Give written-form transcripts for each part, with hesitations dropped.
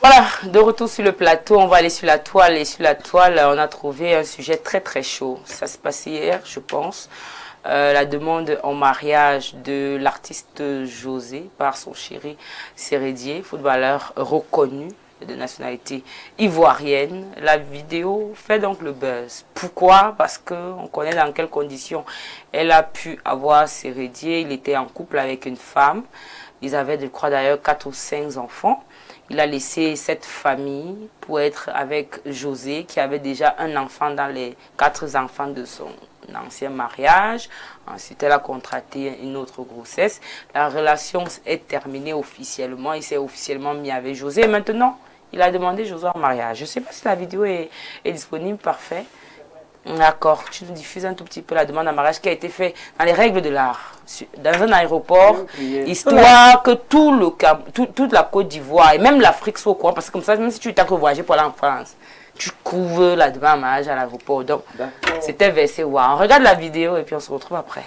Voilà, de retour sur le plateau, on va aller sur la toile. Et sur la toile, on a trouvé un sujet très très chaud. Ça se passait hier, je pense. La demande en mariage de l'artiste José par son chéri Sérédier, footballeur reconnu de nationalité ivoirienne. La vidéo fait donc le buzz. Pourquoi? Parce qu'on connaît dans quelles conditions elle a pu avoir Sérédier. Il était en couple avec une femme. Ils avaient, je crois d'ailleurs, 4 ou 5 enfants. Il a laissé cette famille pour être avec José, qui avait déjà un enfant dans les 4 enfants de son ancien mariage. Ensuite, elle a contracté une autre grossesse. La relation est terminée officiellement. Il s'est officiellement mis avec José. Et maintenant, il a demandé José en mariage. Je ne sais pas si la vidéo est disponible. Parfait. D'accord, tu nous diffuses un tout petit peu la demande en mariage qui a été faite dans les règles de l'art, dans un aéroport, histoire que toute la Côte d'Ivoire et même l'Afrique soit au courant, parce que comme ça, même si tu t'as que voyager pour aller en France, tu couvres la demande en mariage à l'aéroport. Donc, c'était versé. On regarde la vidéo et puis on se retrouve après.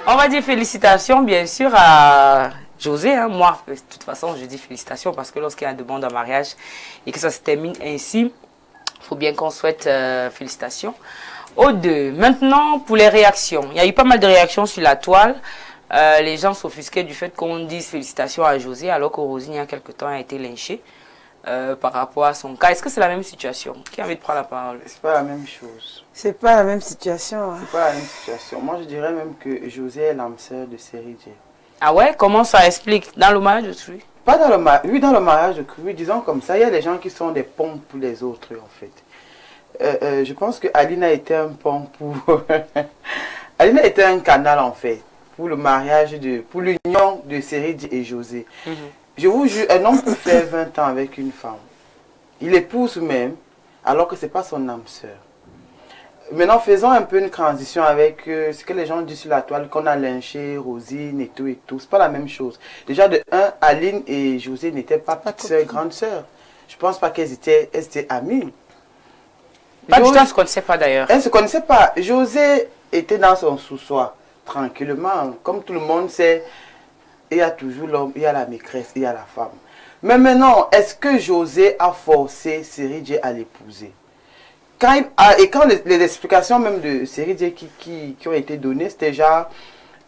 On va dire félicitations, bien sûr, à José. Hein. Moi, de toute façon, je dis félicitations parce que lorsqu'il y a une demande en mariage et que ça se termine ainsi, il faut bien qu'on souhaite félicitations aux deux. Maintenant, pour les réactions. Il y a eu pas mal de réactions sur la toile. Les gens s'offusquaient du fait qu'on dise félicitations à José alors que Rosine, il y a quelque temps, a été lynchée par rapport à son cas. Est-ce que c'est la même situation? Qui a envie de prendre la parole? C'est pas la même chose. C'est pas la même situation. Hein. C'est pas la même situation. Moi, je dirais même que José est l'âme sœur de Sérédier. Ah ouais? Comment ça explique? Dans le mariage de Cru? Pas dans le mariage. Oui, dans le mariage de Cru, disons comme ça, il y a des gens qui sont des ponts pour les autres, en fait. Je pense que Aline a été un pont pour... Aline a été un canal, en fait, pour le mariage, pour l'union de Sérédier et José. Je vous jure, un homme peut faire 20 ans avec une femme. Il épouse même, alors que ce n'est pas son âme sœur. Maintenant, faisons un peu une transition avec ce que les gens disent sur la toile, qu'on a lynché Rosine et tout et tout. C'est pas la même chose. Déjà, de un, Aline et José n'étaient pas petites sœurs, grandes sœurs. Je pense pas qu'elles étaient amies. Pas du tout, elle ne se connaissait pas d'ailleurs. Elle ne se connaissait pas. José était dans son sous-sol, tranquillement. Comme tout le monde sait, il y a toujours l'homme, il y a la maîtresse, il y a la femme. Mais maintenant, est-ce que José a forcé Seridje à l'épouser? Et quand les explications même de Seridje qui ont été données, c'était genre,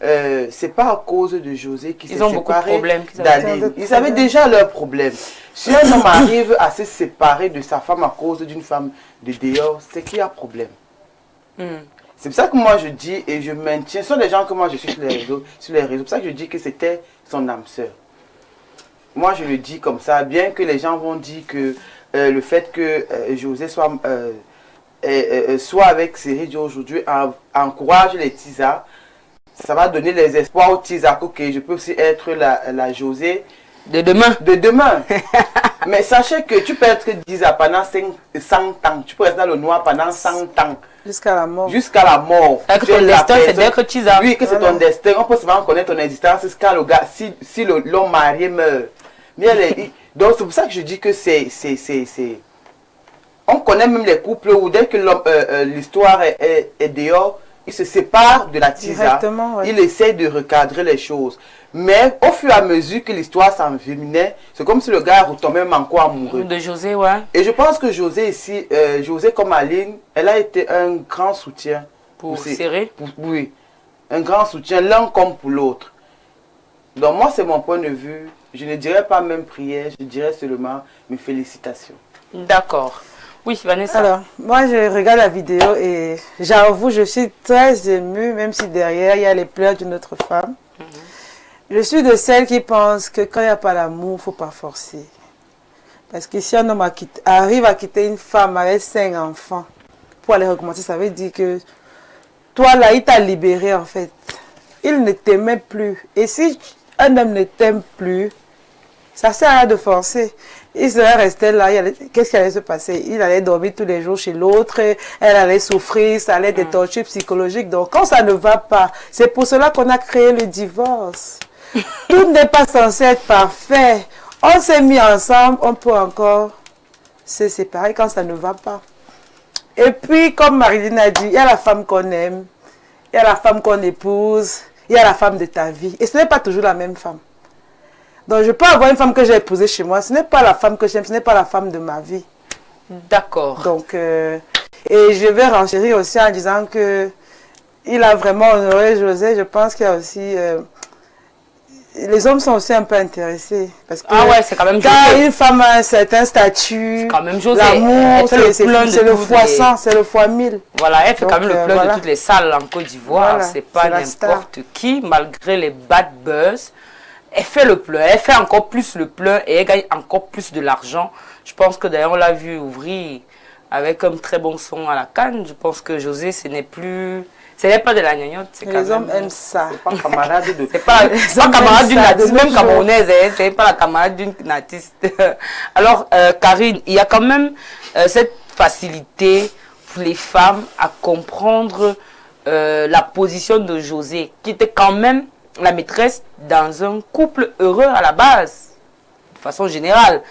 c'est pas à cause de José qui s'est séparé d'Aline. Ils avaient déjà leurs problèmes. Si un homme arrive à se séparer de sa femme à cause d'une femme de dehors, c'est qu'il y a problème. C'est pour ça que moi je dis et je maintiens, ce sont des gens que moi je suis sur les réseaux, c'est pour ça que je dis que c'était son âme sœur. Moi je le dis comme ça, bien que les gens vont dire que le fait que José soit avec Seridje aujourd'hui encourage les Tisa, ça va donner les espoirs aux Tisa que je peux aussi être la José de demain. De demain. Mais sachez que tu peux être Tisa pendant 100 ans, tu peux rester dans le noir pendant 100 ans. Jusqu'à la mort. Jusqu'à la mort. Que ton destin, c'est d'être Tisa. Oui, que c'est ton destin. On peut seulement connaître ton existence jusqu'à le gars, si l'homme marié meurt. Donc c'est pour ça que je dis que c'est... On connaît même les couples où dès que l'histoire est dehors, ils se séparent de la Tisa. Ouais. Ils essaient de recadrer les choses. Mais au fur et à mesure que l'histoire s'envenimait, c'est comme si le gars retombait même encore amoureux. De José, ouais. Et je pense que José ici, José comme Aline, elle a été un grand soutien. Pour serrer. Oui, un grand soutien, l'un comme pour l'autre. Donc moi, c'est mon point de vue. Je ne dirais pas même prière, je dirais seulement mes félicitations. D'accord. Oui, Vanessa. Alors, moi, je regarde la vidéo et j'avoue, je suis très émue, même si derrière, il y a les pleurs d'une autre femme. Je suis de celles qui pensent que quand il n'y a pas l'amour, il ne faut pas forcer. Parce que si un homme arrive à quitter une femme avec 5 enfants pour aller recommencer, ça veut dire que toi, là, il t'a libéré, en fait. Il ne t'aimait plus. Et si un homme ne t'aime plus, ça sert à rien de forcer. Il serait resté là, qu'est-ce qui allait se passer? Il allait dormir tous les jours chez l'autre, elle allait souffrir, ça allait être des tortures psychologiques. Donc quand ça ne va pas, c'est pour cela qu'on a créé le divorce. Tout n'est pas censé être parfait. On s'est mis ensemble, on peut encore se séparer quand ça ne va pas. Et puis, comme Marilyn a dit, il y a la femme qu'on aime, il y a la femme qu'on épouse, il y a la femme de ta vie. Et ce n'est pas toujours la même femme. Donc, je peux avoir une femme que j'ai épousée chez moi. Ce n'est pas la femme que j'aime, ce n'est pas la femme de ma vie. D'accord. Donc, et je vais renchérir aussi en disant que il a vraiment honoré José. Je pense qu'il y a aussi... les hommes sont aussi un peu intéressés. Parce que ouais, c'est quand même José. Quand une femme a un certain statut, quand même José. L'amour, c'est le fois 100, c'est le fois 1000. Voilà, elle fait quand même le plein de toutes les salles en Côte d'Ivoire. Voilà, c'est pas n'importe qui, malgré les bad buzz. Elle fait le plein, elle fait encore plus le plein et elle gagne encore plus de l'argent. Je pense que d'ailleurs on l'a vu ouvrir avec un très bon son à la canne. Je pense que José, ce n'est pas de la gnognotte. Les hommes aiment ça. C'est pas camarade de... C'est pas camarade d'une artiste, même camerounaise, hein, c'est pas la camarade d'une artiste. Alors, Karine, il y a quand même cette facilité pour les femmes à comprendre la position de José, qui était quand même la maîtresse dans un couple heureux à la base, de façon générale.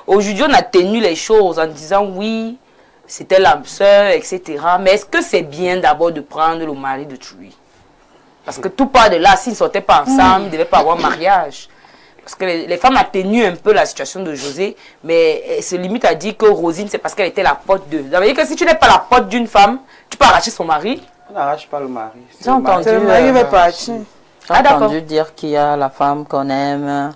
Aujourd'hui, on a tenu les choses en disant oui, c'était l'âme sœur, etc. Mais est-ce que c'est bien d'abord de prendre le mari de Tchoui? Parce que tout part de là, s'ils ne sortaient pas ensemble, ils ne devaient pas avoir mariage. Parce que les femmes ont tenu un peu la situation de José, mais elles se limitent à dire que Rosine, c'est parce qu'elle était la pote d'eux. Ça veut dire que si tu n'es pas la pote d'une femme, tu peux arracher son mari. On n'arrache pas le mari. J'ai entendu, le mari va partir. J'ai entendu dire qu'il y a la femme qu'on aime.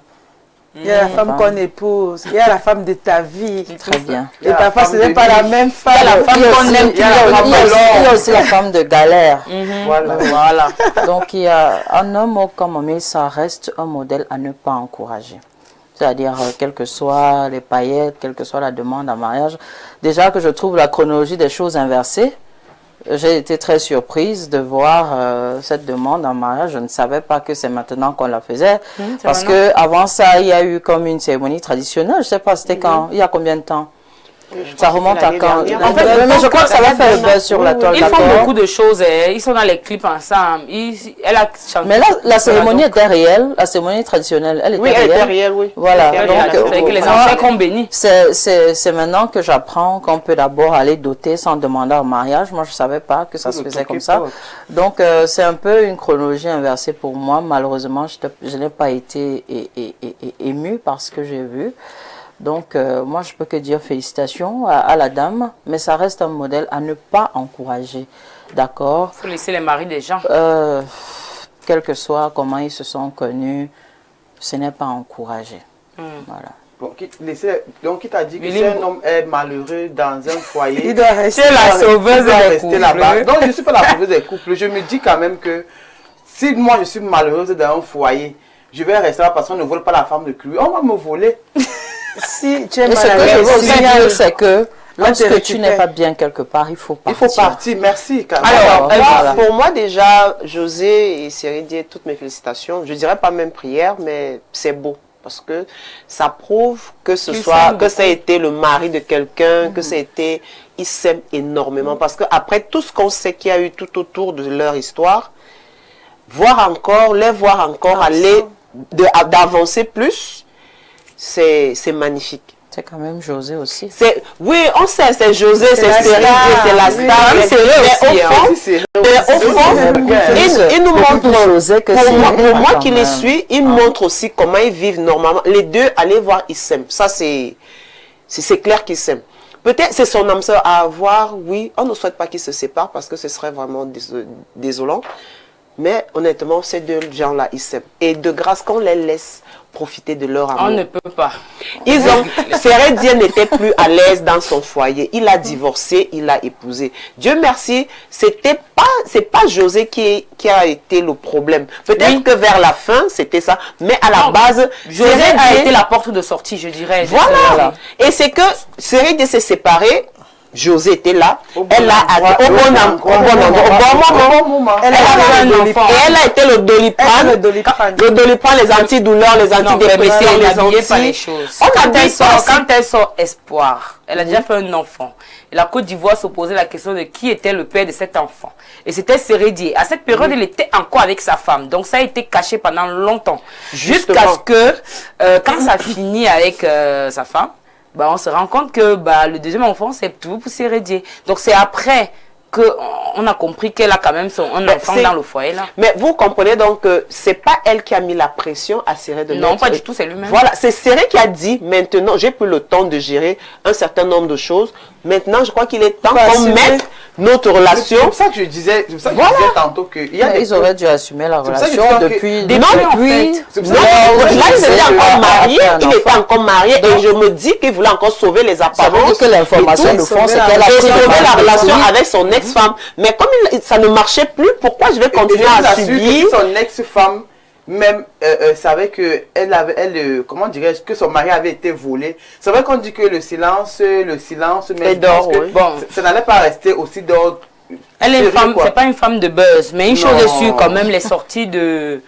Il y a la femme qu'on épouse, il y a la femme de ta vie. Très bien. Et parfois, ce n'est pas la même femme. Il y a la femme qu'on aime, il y a aussi la femme de galère. Voilà. Donc, il y a un homme comme Omé, ça reste un modèle à ne pas encourager. C'est-à-dire, quelles que soient les paillettes, quelle que soit la demande en mariage. Déjà que je trouve la chronologie des choses inversée. J'ai été très surprise de voir cette demande en mariage. Je ne savais pas que c'est maintenant qu'on la faisait. Parce qu'avant ça, il y a eu comme une cérémonie traditionnelle. Je ne sais pas, c'était quand? Il y a combien de temps? Ça remonte à quand? En fait, mais je crois que ça va faire le buzz sur la toile. Ils font beaucoup de choses. Ils sont dans les clips ensemble. Elle a chanté. Mais là, la cérémonie était réelle. La cérémonie traditionnelle, elle était réelle. Oui, elle était réelle, oui. Voilà. Donc, les enfants qu'on bénit. C'est maintenant que j'apprends qu'on peut d'abord aller doter sans demander en mariage. Moi, je ne savais pas que ça se faisait comme ça. Donc, c'est un peu une chronologie inversée pour moi. Malheureusement, je n'ai pas été émue par ce que j'ai vu. Donc, moi, je peux que dire félicitations à la dame, mais ça reste un modèle à ne pas encourager. D'accord? Il faut laisser les maris des gens. Quel que soit comment ils se sont connus, ce n'est pas encouragé. Voilà. Bon, donc, qui t'a dit que si un homme est malheureux dans un foyer, il doit rester la sauveuse des couples. là-bas. Donc, je ne suis pas la sauveuse des couples. Je me dis quand même que si moi, je suis malheureuse dans un foyer, je vais rester là parce qu'on ne vole pas la femme de Chloé. On va me voler. Si tu es Et ce que je veux aussi dire, c'est que lorsque te tu n'es pas bien quelque part, il faut partir. Il faut partir, merci. Alors, Voilà. pour moi déjà, José et Sérédier, toutes mes félicitations. Je dirais pas même prière, mais c'est beau. Parce que ça prouve que ça a été le mari de quelqu'un, que ça a été, ils s'aiment énormément. Parce que après tout ce qu'on sait qu'il y a eu tout autour de leur histoire, les voir encore aller, d'avancer plus, c'est magnifique. C'est quand même José aussi. Oui, on sait, c'est José, c'est Sérédier, c'est la star. Mais au fond, il nous montre, pour moi qui les suis, il montre aussi comment ils vivent normalement. Les deux, allez voir, ils s'aiment. Ça, c'est clair qu'ils s'aiment. Peut-être c'est son âme sœur à avoir, oui. On ne souhaite pas qu'ils se séparent parce que ce serait vraiment désolant. Mais honnêtement, ces deux gens-là, ils s'aiment. Et de grâce qu'on les laisse profiter de leur amour. On ne peut pas. Sérédier n'était plus à l'aise dans son foyer. Il a divorcé, il a épousé. Dieu merci, c'est pas José qui a été le problème. Peut-être que vers la fin, c'était ça. Mais à la base, José a été la porte de sortie, je dirais. Voilà. Et c'est que Sérédier s'est séparé. José était là, elle a au bon moment, elle a été le doliprane, les antidouleurs, les antidépresseurs, les choses. Quand elle sort espoir, elle a déjà fait un enfant. Et la Côte d'Ivoire se posait la question de qui était le père de cet enfant. Et c'était Sérédier. À cette période, il était encore avec sa femme. Donc ça a été caché pendant longtemps. Jusqu'à ce que, quand ça finit avec sa femme, on se rend compte que le deuxième enfant, c'est tout pour Sérédier. Donc, c'est après qu'on a compris qu'elle a quand même un enfant dans le foyer. Là. Mais vous comprenez donc que ce n'est pas elle qui a mis la pression à Séré de non, pas du tout, c'est lui-même. Voilà, c'est Séré qui a dit, maintenant, j'ai plus le temps de gérer un certain nombre de choses. Maintenant, je crois qu'il est temps qu'on mette notre relation. C'est pour ça que je disais, tantôt que ils auraient dû assumer la relation depuis. Non, là, il était encore marié. Il était encore marié et je me dis qu'il voulait encore sauver les apparences. Ça veut dire que l'information de fond, c'est qu'elle a sauvé la relation avec son ex-femme. Mais comme ça ne marchait plus, pourquoi je vais continuer à subir? Son ex-femme même savait que comment dirais-je, que son mari avait été volé. C'est vrai qu'on dit que le silence, mais d'or, oui. Ça n'allait pas rester aussi d'ordre. Elle est une femme, c'est pas une femme de buzz, mais une chose est sûre, quand même, les sorties de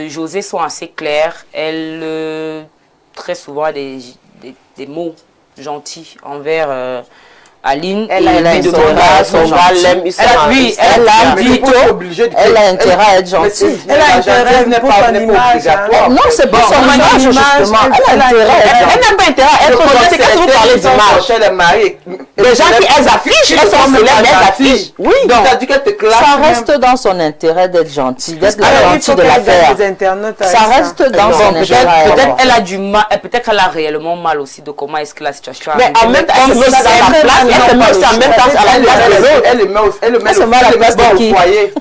José sont assez claires. Elle très souvent a des mots gentils envers Aline. Elle a intérêt à être gentille. Elle a intérêt pour son image. Non, c'est pas son image, justement. Elle n'a pas intérêt à être gentille. Quand vous parlez d'image, les gens qui elles affichent, elles sont célèbres, elles affichent. Oui, ça reste dans son intérêt d'être gentille, d'être la gentille de l'affaire. Ça reste dans son intérêt. Peut-être elle a du mal, peut-être elle a réellement mal aussi de comment est-ce que la situation a mais en même temps, elle se met aussi en même temps à la place des autres. Elle le met à la place du foyer.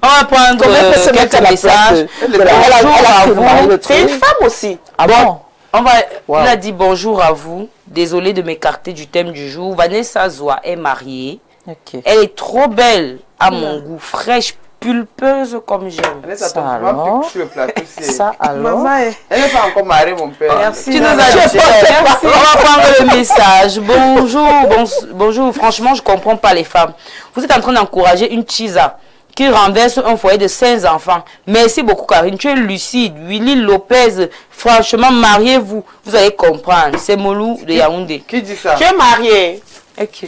On va prendre quelques messages. C'est une femme aussi. Ah bon? Il a dit bonjour à vous. Désolée de m'écarter du thème du jour. Vanessa Zoua est mariée. Elle est trop belle à mon goût, fraîche, pulpeuse comme j'aime. Ça alors. Ça alors. Elle n'est pas encore mariée, mon père. Merci. Tu nous as dit. On va prendre le message. Bonjour. Franchement, je ne comprends pas les femmes. Vous êtes en train d'encourager une chisa qui renverse un foyer de 5 enfants. Merci beaucoup, Karine. Tu es lucide. Willy Lopez, franchement, mariez-vous. Vous allez comprendre. C'est Molou de Yaoundé. Qui dit ça? Tu es marié. Ok.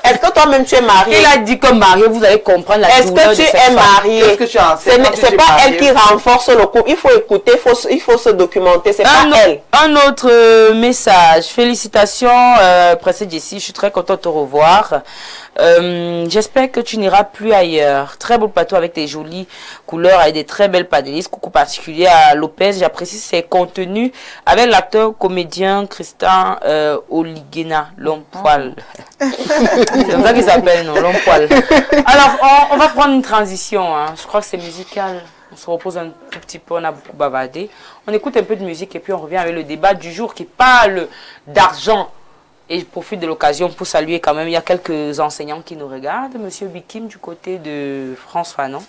Est-ce que toi-même tu es marié? Il a dit que marié, vous allez comprendre la douleur de cette Est-ce que tu es marié? Est-ce que tu es enceinte? C'est pas elle qui renforce le couple. Il faut écouter, il faut se documenter. C'est pas elle. Un autre message. Félicitations, Pressé Jessie. Je suis très contente de te revoir. J'espère que tu n'iras plus ailleurs. Très beau plateau avec tes jolies couleurs et des très belles panélistes. Coucou particulier à Lopez. J'apprécie ses contenus avec l'acteur comédien Christian Oliguena, l'homme poil. C'est comme ça qu'il s'appelle, non, l'homme poil. Alors, on va prendre une transition. Hein. Je crois que c'est musical. On se repose un tout petit peu, on a beaucoup bavardé. On écoute un peu de musique et puis on revient avec le débat du jour qui parle d'argent. Et je profite de l'occasion pour saluer quand même, il y a quelques enseignants qui nous regardent. Monsieur Bikim du côté de France Fanon.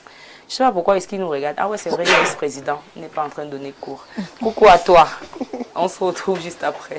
Je ne sais pas pourquoi est-ce qu'il nous regarde. Ah ouais, c'est vrai, le vice-président n'est pas en train de donner cours. Coucou à toi. On se retrouve juste après.